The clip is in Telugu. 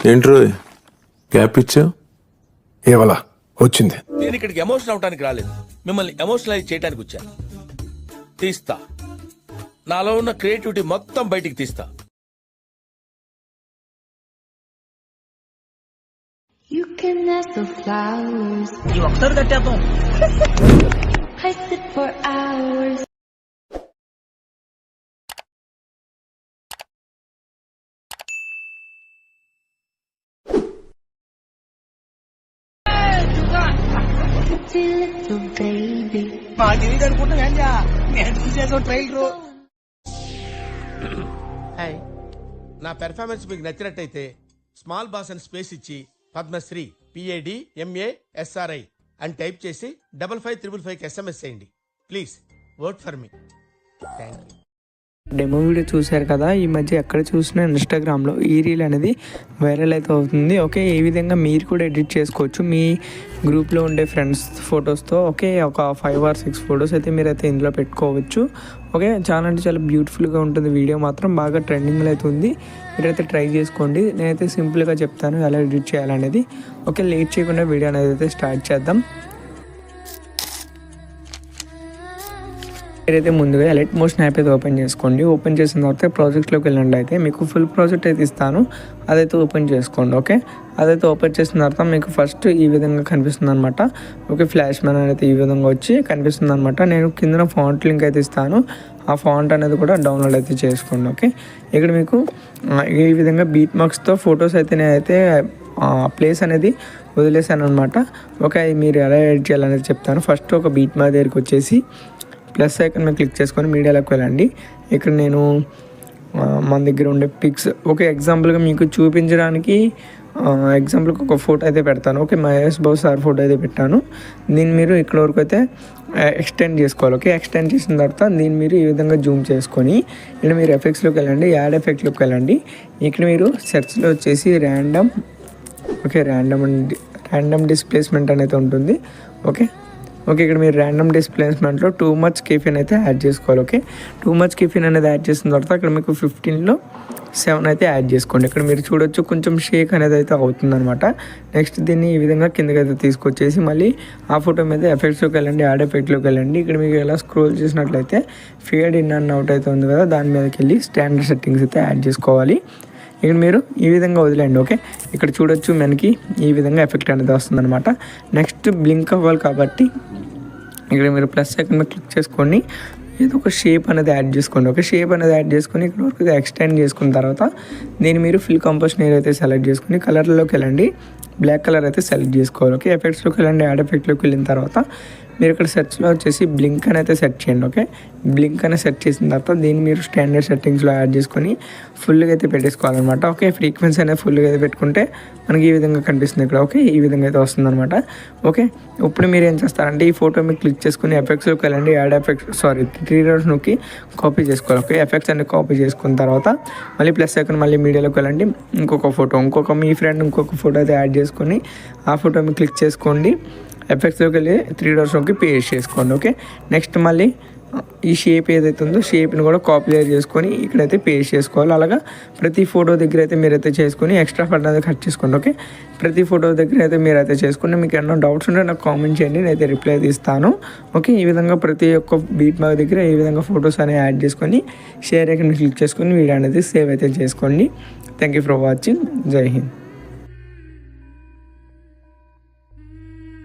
ఏంట్రో గ్యాప్ ఇచ్చావు? ఏవలా వచ్చింది. నేను ఇక్కడికి ఎమోషనల్ అవడానికి రాలేదు, మిమ్మల్ని ఎమోషనలైజ్ చేయడానికి వచ్చాను. తీస్తా, నాలో ఉన్న క్రియేటివిటీ మొత్తం బయటికి తీస్తా. You can ask the flowers. ఈ ఒక్కసారి కట్టేద్దాం. I sit for hours. Pretty little baby. మా తెలియదు అనుకుంటున్నా నేను చూసేదో ట్రైలర్. హాయ్, నా పెర్ఫార్మెన్స్ మీకు నచ్చినట్టయితే స్మాల్ బాస్ అని స్పేస్ ఇచ్చి పద్మశ్రీ PADMASRI అని టైప్ చేసి 55555 SMS చేయండి. Please work for me. Thank you. Demo video చూశారు కదా, ఈ మధ్య ఎక్కడ చూసినా ఇన్స్టాగ్రామ్లో ఈ రీల్ అనేది వైరల్ అయితే అవుతుంది. ఓకే, ఈ విధంగా మీరు కూడా ఎడిట్ చేసుకోవచ్చు మీ గ్రూప్లో ఉండే ఫ్రెండ్స్ ఫొటోస్తో. ఓకే, ఒక 5 or 6 ఫొటోస్ అయితే మీరైతే ఇందులో పెట్టుకోవచ్చు. ఓకే, చాలా అంటే చాలా బ్యూటిఫుల్గా ఉంటుంది. వీడియో మాత్రం బాగా ట్రెండింగ్లో అయితే ఉంది. మీరైతే ట్రై చేసుకోండి. నేనైతే సింపుల్గా చెప్తాను ఎలా ఎడిట్ చేయాలనేది. ఓకే, లేట్ చేయకుండా వీడియో అనేది అయితే స్టార్ట్ చేద్దాం. మీరైతే ముందుగా ఎలైట్ మోషన్ యాప్ అయితే ఓపెన్ చేసుకోండి. ఓపెన్ చేసిన తర్వాత ప్రాజెక్ట్లోకి వెళ్ళండి. అయితే మీకు ఫుల్ ప్రాజెక్ట్ అయితే ఇస్తాను, అదైతే ఓపెన్ చేసుకోండి. ఓకే, అదైతే ఓపెన్ చేసిన తర్వాత మీకు ఫస్ట్ ఈ విధంగా కనిపిస్తుంది అనమాట. ఓకే, ఫ్లాష్ మ్యాన్ అనేది ఈ విధంగా వచ్చి కనిపిస్తుంది అనమాట. నేను కింద ఫాంట్ లింక్ అయితే ఇస్తాను, ఆ ఫాంట్ అనేది కూడా డౌన్లోడ్ అయితే చేసుకోండి. ఓకే, ఇక్కడ మీకు ఈ విధంగా బీట్ మార్క్స్తో ఫొటోస్ అయితే నేనైతే ప్లేస్ అనేది వదిలేసాను అనమాట. ఓకే, మీరు ఎలా ఎడిట్ చేయాలనేది చెప్తాను. ఫస్ట్ ఒక బీట్ మార్క్ దగ్గరికి వచ్చేసి ప్లస్ ఐకాన్ మీద క్లిక్ చేసుకొని మీడియాలోకి వెళ్ళండి. ఇక్కడ నేను మన దగ్గర ఉండే పిక్స్, ఓకే, ఎగ్జాంపుల్గా మీకు చూపించడానికి ఎగ్జాంపుల్కి ఒక ఫోటో అయితే పెడతాను. Okay, Mahesh Babu sir photo అయితే పెట్టాను. దీన్ని మీరు ఇక్కడ వరకు అయితే ఎక్స్టెండ్ చేసుకోవాలి. ఓకే, ఎక్స్టెండ్ చేసిన తర్వాత దీన్ని మీరు ఈ విధంగా జూమ్ చేసుకొని ఇక్కడ మీరు ఎఫెక్ట్స్లోకి వెళ్ళండి, యాడ్ ఎఫెక్ట్లోకి వెళ్ళండి. ఇక్కడ మీరు సెర్చ్లో వచ్చేసి ర్యాండమ్ డిస్ప్లేస్మెంట్ అనేది ఉంటుంది. ఓకే, ఇక్కడ మీరు ర్యాండమ్ డిస్ప్లేస్మెంట్లో టూ మచ్ కెఫిన్ అయితే యాడ్ చేసుకోవాలి. ఓకే, టూ మచ్ కెఫిన్ అనేది యాడ్ చేసిన తర్వాత అక్కడ మీకు 15లో 7 అయితే యాడ్ చేసుకోండి. ఇక్కడ మీరు చూడొచ్చు కొంచెం షేక్ అనేది అయితే అవుతుందన్నమాట. నెక్స్ట్ దీన్ని ఈ విధంగా కిందకి అయితే తీసుకొచ్చేసి మళ్ళీ ఆ ఫోటో మీద ఎఫెక్ట్స్లోకి వెళ్ళండి, యాడ్ ఎఫెక్ట్లోకి వెళ్ళండి. ఇక్కడ మీకు ఎలా స్క్రోల్ చేసినట్లయితే ఫేడ్ ఇన్ అండ్ అవుట్ అయితే ఉంది కదా, దాని మీదకి వెళ్ళి స్టాండర్డ్ సెట్టింగ్స్ అయితే యాడ్ చేసుకోవాలి. ఇక్కడ మీరు ఈ విధంగా వదిలేండి. ఓకే, ఇక్కడ చూడొచ్చు మనకి ఈ విధంగా ఎఫెక్ట్ అనేది వస్తుందన్నమాట. నెక్స్ట్ బ్లింక్ అవ్వాలి కాబట్టి ఇక్కడ మీరు ప్లస్ ఐకాన్ మీద క్లిక్ చేసుకొని ఏదో ఒక షేప్ అనేది యాడ్ చేసుకోండి. ఒక షేప్ అనేది యాడ్ చేసుకొని ఇక్కడ వరకు ఎక్స్టెండ్ చేసుకున్న తర్వాత దీన్ని మీరు ఫిల్ కంపోజిషన్ అయితే సెలెక్ట్ చేసుకుని కలర్లోకి వెళ్ళండి, బ్లాక్ కలర్ అయితే సెలెక్ట్ చేసుకోవాలి. ఓకే, ఎఫెక్ట్స్లోకి వెళ్ళండి, యాడ్ ఎఫెక్ట్లోకి వెళ్ళిన తర్వాత మీరు ఇక్కడ సెర్చ్లో వచ్చేసి బ్లింక్ అని అయితే సెట్ చేయండి. ఓకే, బ్లింక్ అని సెట్ చేసిన తర్వాత దీన్ని మీరు స్టాండర్డ్ సెట్టింగ్స్లో యాడ్ చేసుకొని ఫుల్గా అయితే పెట్టేసుకోవాలన్నమాట. ఓకే, ఫ్రీక్వెన్సీ అనేది ఫుల్గా అయితే పెట్టుకుంటే మనకి ఈ విధంగా కనిపిస్తుంది ఇక్కడ. ఓకే, ఈ విధంగా అయితే వస్తుందన్నమాట. ఓకే, ఇప్పుడు మీరు ఏం చేస్తారంటే ఈ ఫోటో మీరు క్లిక్ చేసుకుని ఎఫెక్ట్స్లోకి వెళ్ళండి, యాడ్ ఎఫెక్ట్స్ 3 డాట్స్ నొక్కి కాపీ చేసుకోవాలి. ఓకే, ఎఫెక్ట్స్ అన్ని కాపీ చేసుకున్న తర్వాత మళ్ళీ ప్లస్ ఐకాన్ మళ్ళీ మీడియాలోకి వెళ్ళండి, మీ ఫ్రెండ్ ఇంకొక ఫోటో అయితే యాడ్ చేసుకొని ఆ ఫోటో మీరు క్లిక్ చేసుకోండి, ఎఫెక్ట్స్లోకి వెళ్ళి 3 డాట్స్ నొక్కి పేస్ట్ చేసుకోండి. ఓకే, నెక్స్ట్ మళ్ళీ ఈ షేప్ ఏదైతే ఉందో షేప్ని కూడా కాపీ చేసుకొని ఇక్కడైతే పేస్ట్ చేసుకోవాలి. అలాగా ప్రతి ఫోటో దగ్గర అయితే మీరైతే చేసుకొని ఎక్స్ట్రా ఫండ్ అనేది కట్ చేసుకోండి. ఓకే, ప్రతి ఫోటో దగ్గర అయితే మీరైతే చేసుకుని మీకు ఎన్నో డౌట్స్ ఉంటే నాకు కామెంట్ చేయండి, నేనైతే రిప్లై ఇస్తాను. ఓకే, ఈ విధంగా ప్రతి ఒక్క బీట్ మార్క్ దగ్గర ఈ విధంగా ఫొటోస్ అనేవి యాడ్ చేసుకొని షేర్ ఐకాన్ క్లిక్ చేసుకొని వీడియో అనేది సేవ్ అయితే చేసుకోండి. Thank you for watching. జై హింద్.